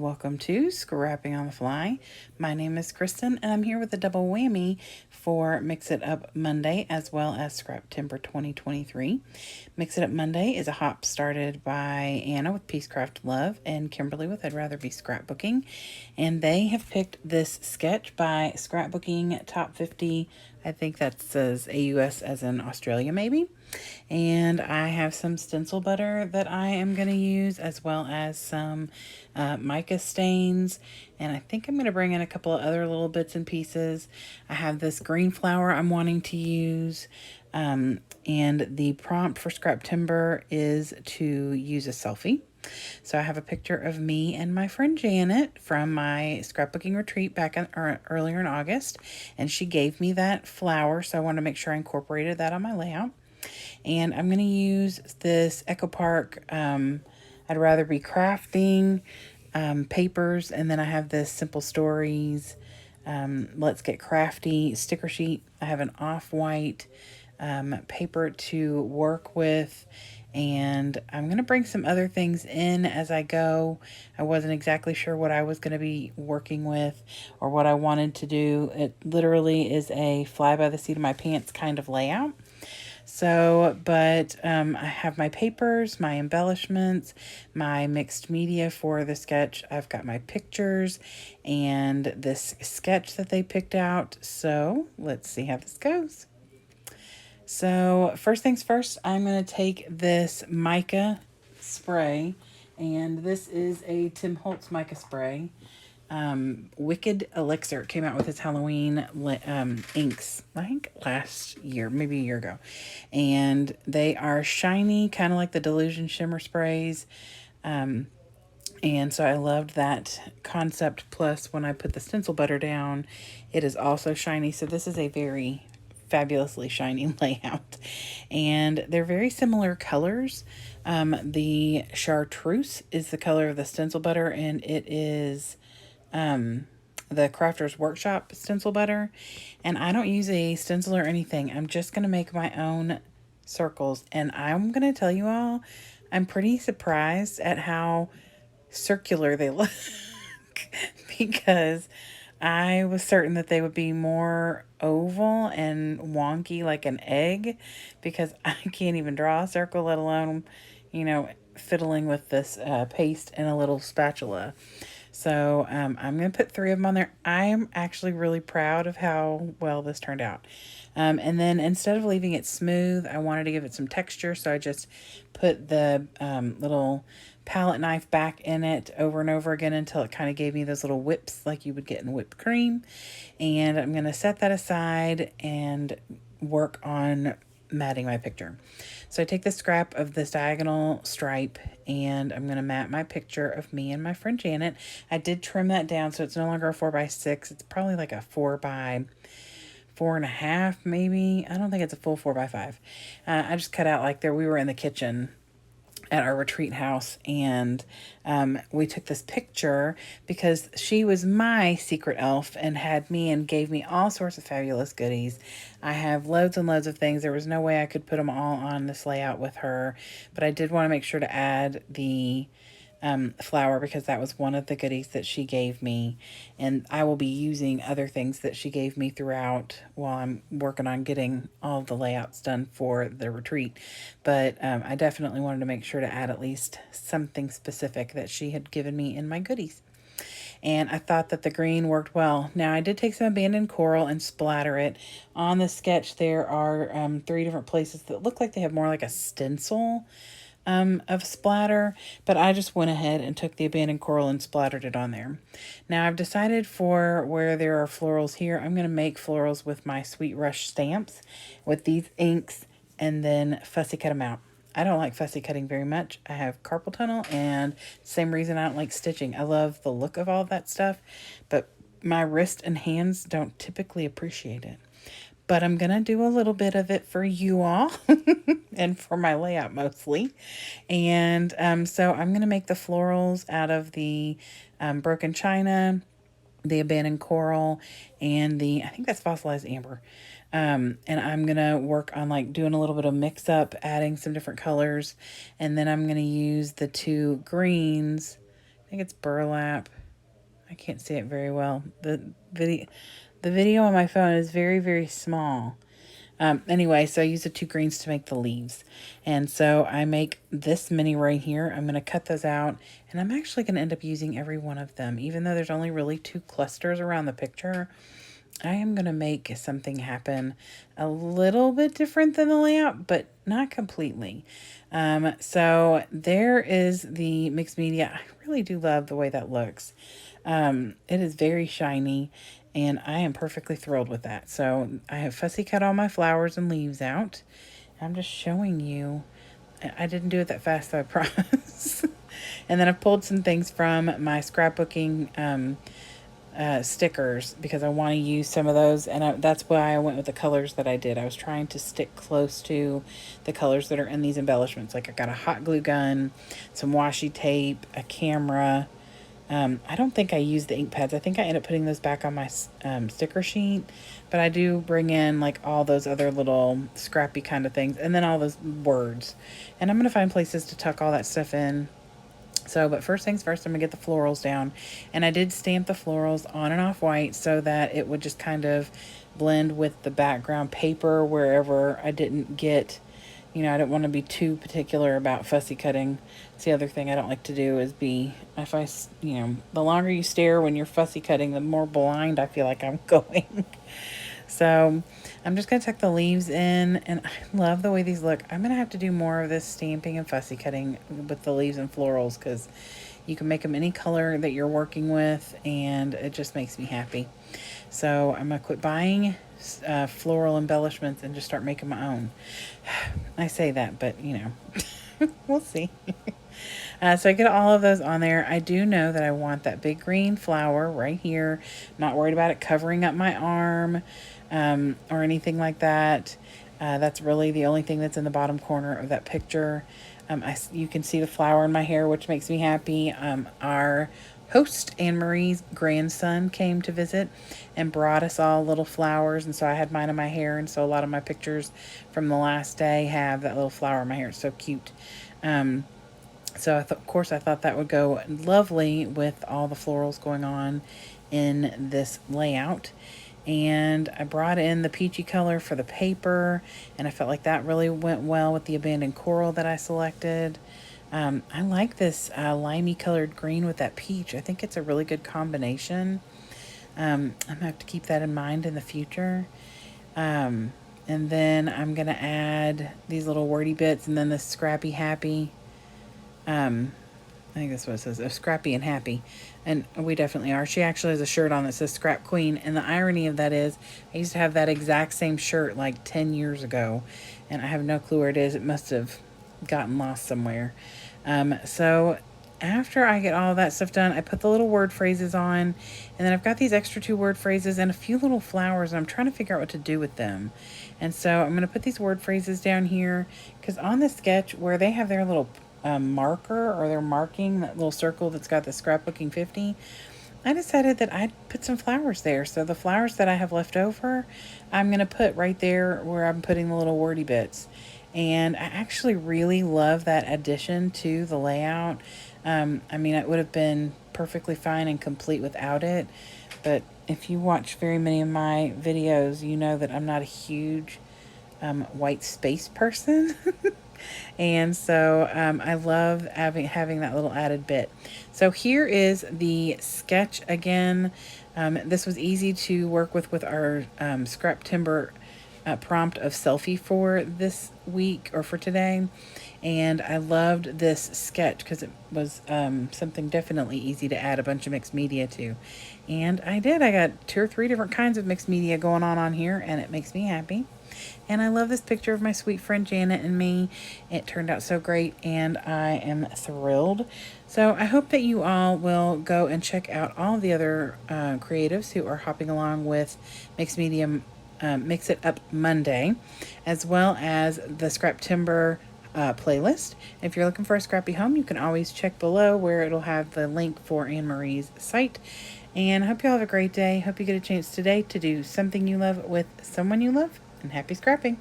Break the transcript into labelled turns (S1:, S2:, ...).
S1: welcome to Scrapping on the Fly. My name is Kristen, and I'm here with a double whammy for Mix It Up Monday as well as Scraptember 2023. Mix It Up Monday is a hop started by Anna with Peacecraft Love and Kimberly with I'd Rather Be Scrapbooking, and they have picked this sketch by Scrapbooking Top 50. I think that says AUS as in Australia, maybe. And I have some stencil butter that I am going to use, as well as some mica stains. And I think I'm going to bring in a couple of other little bits and pieces. I have this green flower I'm wanting to use. And the prompt for Scraptember is to use a selfie. So I have a picture of me and my friend Janet from my scrapbooking retreat back earlier in August. And she gave me that flower, so I want to make sure I incorporated that on my layout. And I'm going to use this Echo Park I'd Rather Be Crafting papers. And then I have this Simple Stories Let's Get Crafty sticker sheet. I have an off-white paper to work with. And I'm going to bring some other things in as I go. I wasn't exactly sure what I was going to be working with or what I wanted to do. It literally is a fly by the seat of my pants kind of layout. So, but I have my papers, my embellishments, my mixed media for the sketch. I've got my pictures and this sketch that they picked out. So let's see how this goes. So first things first, I'm going to take this mica spray, and this is a Tim Holtz mica spray. Wicked Elixir came out with his Halloween inks, I think last year, maybe a year ago. And they are shiny, kind of like the Delusion Shimmer sprays. And so I loved that concept. Plus, when I put the stencil butter down, it is also shiny. So this is a very fabulously shiny layout. And they're very similar colors. The chartreuse is the color of the stencil butter, and it is the Crafter's Workshop stencil butter. And I don't use a stencil or anything. I'm just going to make my own circles. And I'm going to tell you all, I'm pretty surprised at how circular they look because I was certain that they would be more oval and wonky like an egg, because I can't even draw a circle, let alone, fiddling with this paste and a little spatula. So I'm going to put 3 of them on there. I'm actually really proud of how well this turned out. And then instead of leaving it smooth, I wanted to give it some texture. So I just put the little palette knife back in it over and over again until it kind of gave me those little whips like you would get in whipped cream. And I'm going to set that aside and work on matting my picture. So I take the scrap of this diagonal stripe and I'm going to mat my picture of me and my friend Janet. I did trim that down so it's no longer a 4x6. It's probably like a 4x4.5 maybe. I don't think it's a full 4x5. I just cut out like there. We were in the kitchen at our retreat house, and we took this picture because she was my secret elf and had me and gave me all sorts of fabulous goodies. I have loads and loads of things. There was no way I could put them all on this layout with her, but I did want to make sure to add the flower because that was one of the goodies that she gave me, and I will be using other things that she gave me throughout while I'm working on getting all the layouts done for the retreat. But I definitely wanted to make sure to add at least something specific that she had given me in my goodies. And I thought that the green worked well. Now, I did take some abandoned coral and splatter it. On the sketch, there are 3 different places that look like they have more like a stencil of splatter, but I just went ahead and took the abandoned coral and splattered it on there. Now I've decided for where there are florals here, I'm going to make florals with my Sweet Rush stamps with these inks and then fussy cut them out. I don't like fussy cutting very much. I have carpal tunnel, and same reason I don't like stitching. I love the look of all that stuff, but my wrist and hands don't typically appreciate it. But I'm going to do a little bit of it for you all and for my layout mostly. And so I'm going to make the florals out of the broken china, the abandoned coral, and I think that's fossilized amber. And I'm going to work on like doing a little bit of mix up, adding some different colors. And then I'm going to use the 2 greens I think it's burlap. I can't see it very well. The video on my phone is very, very small. Anyway, so I use the 2 greens to make the leaves. And so I make this many right here. I'm going to cut those out, and I'm actually going to end up using every one of them. Even though there's only really 2 clusters around the picture, I am going to make something happen a little bit different than the layout, but not completely. So there is the mixed media. I really do love the way that looks. It is very shiny, and I am perfectly thrilled with that. So I have fussy cut all my flowers and leaves out. I'm just showing you. I didn't do it that fast, though, I promise. And then I've pulled some things from my scrapbooking stickers because I want to use some of those, and that's why I went with the colors that I did. I was trying to stick close to the colors that are in these embellishments. Like I got a hot glue gun, some washi tape, a camera. I don't think I used the ink pads. I think I ended up putting those back on my sticker sheet, but I do bring in like all those other little scrappy kind of things, and then all those words. And I'm going to find places to tuck all that stuff in. So, but first things first, I'm going to get the florals down. And I did stamp the florals on and off white so that it would just kind of blend with the background paper wherever I didn't get, I didn't want to be too particular about fussy cutting. It's the other thing I don't like to do is be, the longer you stare when you're fussy cutting, the more blind I feel like I'm going. So I'm just going to tuck the leaves in, and I love the way these look. I'm going to have to do more of this stamping and fussy cutting with the leaves and florals because you can make them any color that you're working with, and it just makes me happy. So I'm going to quit buying floral embellishments and just start making my own. I say that, but we'll see. So I get all of those on there. I do know that I want that big green flower right here. Not worried about it covering up my arm or anything like that. That's really the only thing that's in the bottom corner of that picture. You can see the flower in my hair, which makes me happy. Our host, Anne-Marie's grandson, came to visit and brought us all little flowers, and so I had mine in my hair, and so a lot of my pictures from the last day have that little flower in my hair. It's so cute. So of course I thought that would go lovely with all the florals going on in this layout. And I brought in the peachy color for the paper, and I felt like that really went well with the abandoned coral that I selected. I like this limey colored green with that peach. I think it's a really good combination. I'm gonna have to keep that in mind in the future. And then I'm gonna add these little wordy bits, and then the Scrappy Happy. I think that's what it says, Scrappy and Happy. And we definitely are. She actually has a shirt on that says Scrap Queen. And the irony of that is I used to have that exact same shirt like 10 years ago. And I have no clue where it is. It must have gotten lost somewhere. So after I get all that stuff done, I put the little word phrases on. And then I've got these extra 2 word phrases and a few little flowers. And I'm trying to figure out what to do with them. And so I'm going to put these word phrases down here. Because on the sketch where they have their little marker, or they're marking that little circle that's got the Scrapbooking 50, I decided that I'd put some flowers there. So the flowers that I have left over, I'm going to put right there where I'm putting the little wordy bits. And I actually really love that addition to the layout. It would have been perfectly fine and complete without it. But if you watch very many of my videos, you know that I'm not a huge white space person. And so I love having that little added bit. So here is the sketch again. This was easy to work with our Scraptember prompt of Selfie for this week or for today. And I loved this sketch because it was something definitely easy to add a bunch of mixed media to. And I did. I got 2 or 3 different kinds of mixed media going on here, and it makes me happy. And I love this picture of my sweet friend Janet and me. It turned out so great, and I am thrilled. So I hope that you all will go and check out all the other creatives who are hopping along with Mixed Media Mix It Up Monday, as well as the Scraptember playlist. If you're looking for a scrappy home, you can always check below where it'll have the link for Anne-Marie's site. And I hope you all have a great day. Hope you get a chance today to do something you love with someone you love. And happy scrapping.